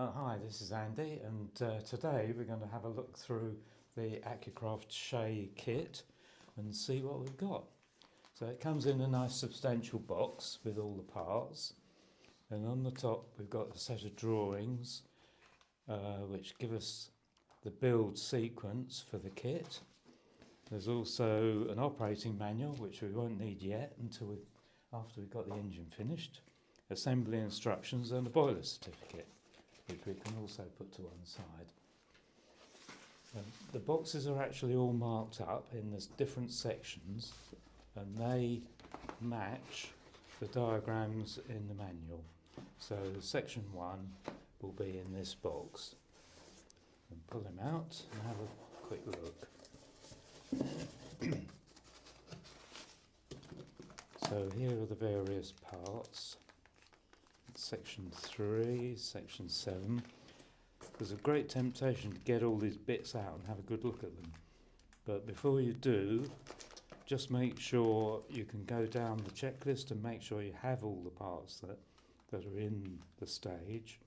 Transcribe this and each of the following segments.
Hi, this is Andy, and today we're going to have a look through the Accucraft shay kit and see what we've got. So it comes in a nice substantial box with all the parts, and on the top we've got a set of drawings which give us the build sequence for the kit. There's also an operating manual which we won't need yet until after we've got the engine finished, assembly instructions and a boiler certificate, which we can also put to one side. The boxes are actually all marked up in the different sections, and they match the diagrams in the manual. So section 1 will be in this box. And pull them out and have a quick look. So here are the various parts. Section 3, section 7. There's a great temptation to get all these bits out and have a good look at them. But before you do, just make sure you can go down the checklist and make sure you have all the parts that are in the stage.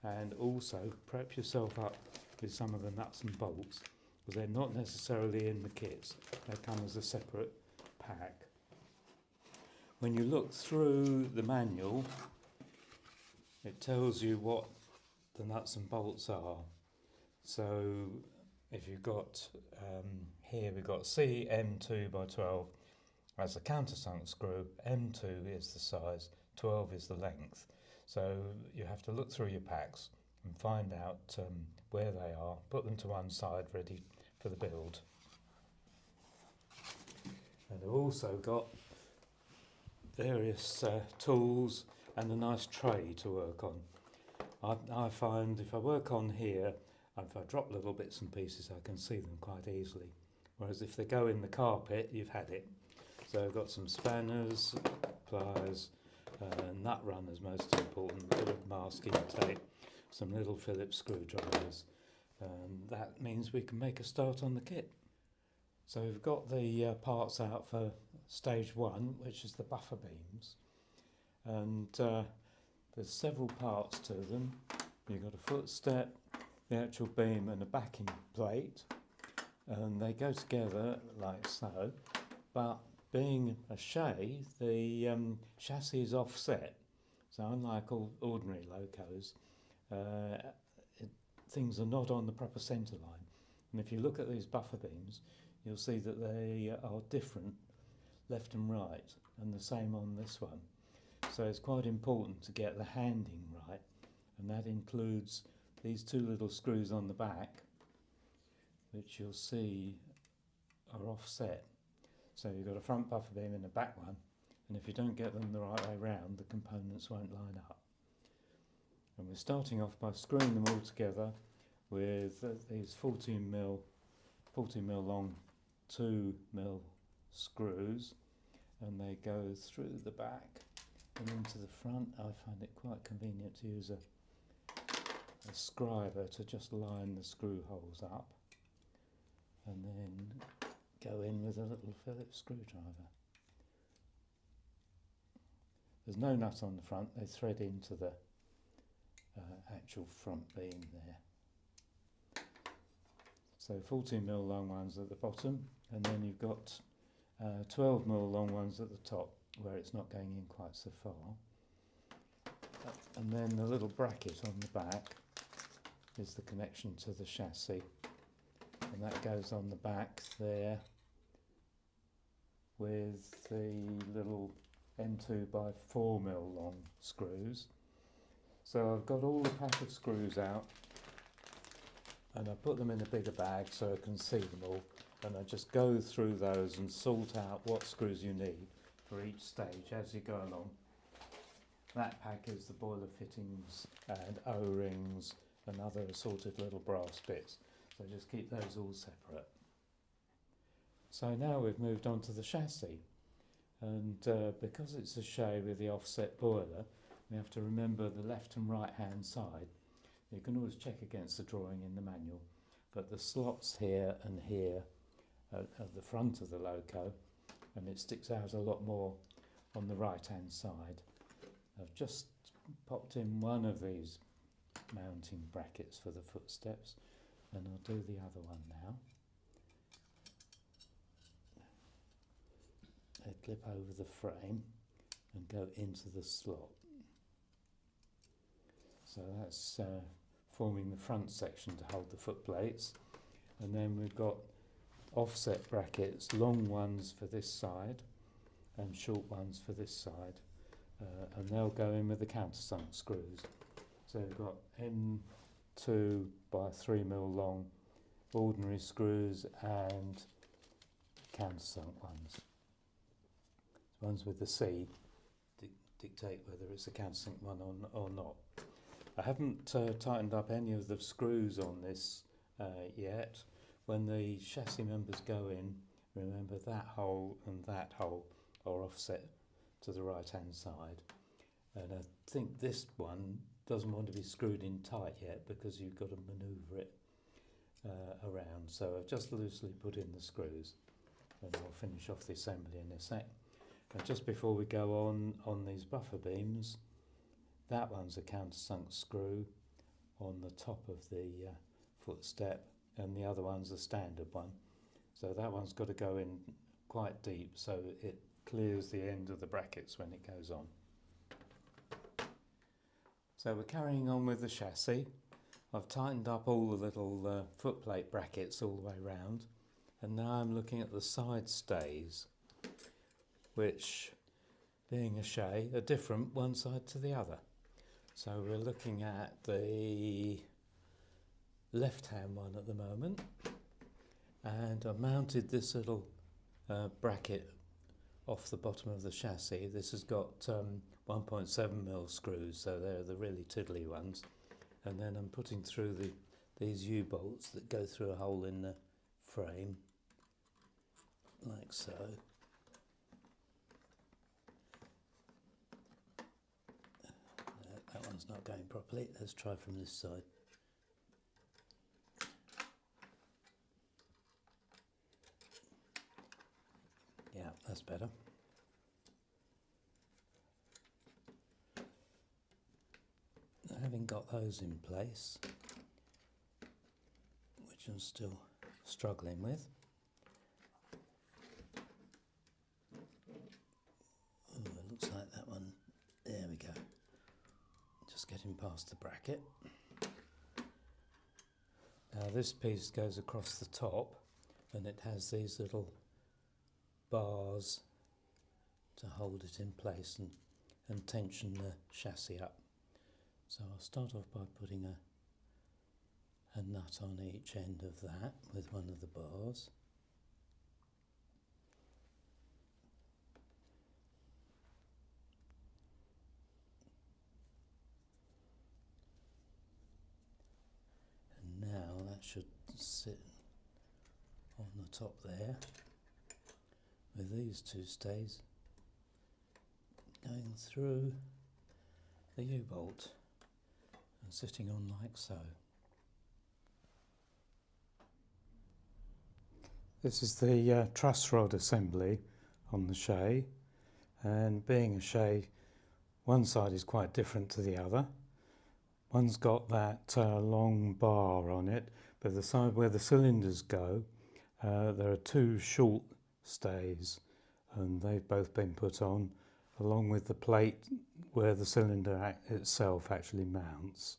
And also prep yourself up with some of the nuts and bolts, because they're not necessarily in the kits. They come as a separate pack. When you look through the manual, it tells you what the nuts and bolts are. So if you've got, here we've got CM2 by 12 as a countersunk screw, M2 is the size, 12 is the length. So you have to look through your packs and find out where they are, put them to one side ready for the build. And they've also got various tools and a nice tray to work on. I find if I work on here, if I drop little bits and pieces, I can see them quite easily. Whereas if they go in the carpet, you've had it. So I've got some spanners, pliers, nut runners most important, a bit of masking tape, some little Phillips screwdrivers, and that means we can make a start on the kit. So we've got the parts out for stage 1, which is the buffer beams, and there's several parts to them. You've got a footstep, the actual beam and a backing plate, and they go together like so, but being a shay, the chassis is offset, so unlike all ordinary locos, things are not on the proper centre line. And if you look at these buffer beams, you'll see that they are different left and right, and the same on this one. So it's quite important to get the handing right, and that includes these two little screws on the back, which you'll see are offset. So you've got a front buffer beam and a back one, and if you don't get them the right way round, the components won't line up. And we're starting off by screwing them all together with these 14mm long 2mm screws, and they go through the back and into the front. I find it quite convenient to use a scriber to just line the screw holes up, and then go in with a little Phillips screwdriver. There's no nut on the front, they thread into the actual front beam there. So 14mm long ones at the bottom, and then you've got 12mm long ones at the top where it's not going in quite so far. And then the little bracket on the back is the connection to the chassis, and that goes on the back there with the little M2 by 4mm long screws. So I've got all the pack of screws out, and I put them in a bigger bag so I can see them all, and I just go through those and sort out what screws you need for each stage as you go along. That pack is the boiler fittings and O-rings and other assorted little brass bits, so just keep those all separate. So now we've moved on to the chassis, and because it's a shay with the offset boiler, we have to remember the left and right hand side. You can always check against the drawing in the manual, but the slots here and here are at the front of the loco, and it sticks out a lot more on the right hand side. I've just popped in one of these mounting brackets for the footsteps, and I'll do the other one now. They clip over the frame and go into the slot. So that's forming the front section to hold the foot plates, and then we've got offset brackets, long ones for this side and short ones for this side, and they'll go in with the countersunk screws. So we've got M2 by 3mm long ordinary screws and countersunk ones. The ones with the C dictate whether it's a countersunk one or not. I haven't tightened up any of the screws on this yet. When the chassis members go in, remember that hole and that hole are offset to the right hand side, and I think this one doesn't want to be screwed in tight yet because you've got to manoeuvre it around. So I've just loosely put in the screws, and I'll finish off the assembly in a sec. And just before we go on these buffer beams, that one's a countersunk screw on the top of the footstep, and the other one's a standard one. So that one's got to go in quite deep so it clears the end of the brackets when it goes on. So we're carrying on with the chassis. I've tightened up all the little footplate brackets all the way round, and now I'm looking at the side stays, which, being a shay, are different one side to the other. So we're looking at the left-hand one at the moment, and I've mounted this little bracket off the bottom of the chassis. This has got 1.7mm screws, so they're the really tiddly ones, and then I'm putting through these U-bolts that go through a hole in the frame, like so. That one's not going properly. Let's try from this side. Yeah, that's better. Having got those in place, which I'm still struggling with. Ooh, it looks like that one. There we go. Just getting past the bracket. Now this piece goes across the top, and it has these little bars to hold it in place and tension the chassis up. So I'll start off by putting a nut on each end of that with one of the bars. And now that should sit on the top there, with these two stays going through the U-bolt and sitting on like so. This is the truss rod assembly on the shay, and being a shay, one side is quite different to the other. One's got that long bar on it, but the side where the cylinders go, there are two short stays, and they've both been put on along with the plate where the cylinder itself actually mounts.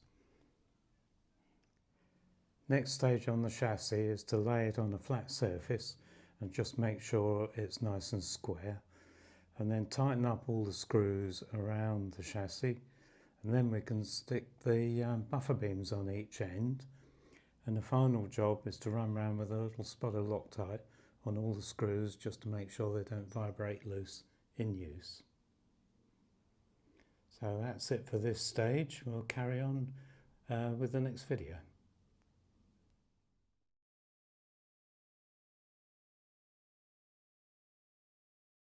Next stage on the chassis is to lay it on a flat surface and just make sure it's nice and square, and then tighten up all the screws around the chassis, and then we can stick the buffer beams on each end, and the final job is to run around with a little spot of Loctite on all the screws just to make sure they don't vibrate loose in use. So that's it for this stage. We'll carry on with the next video.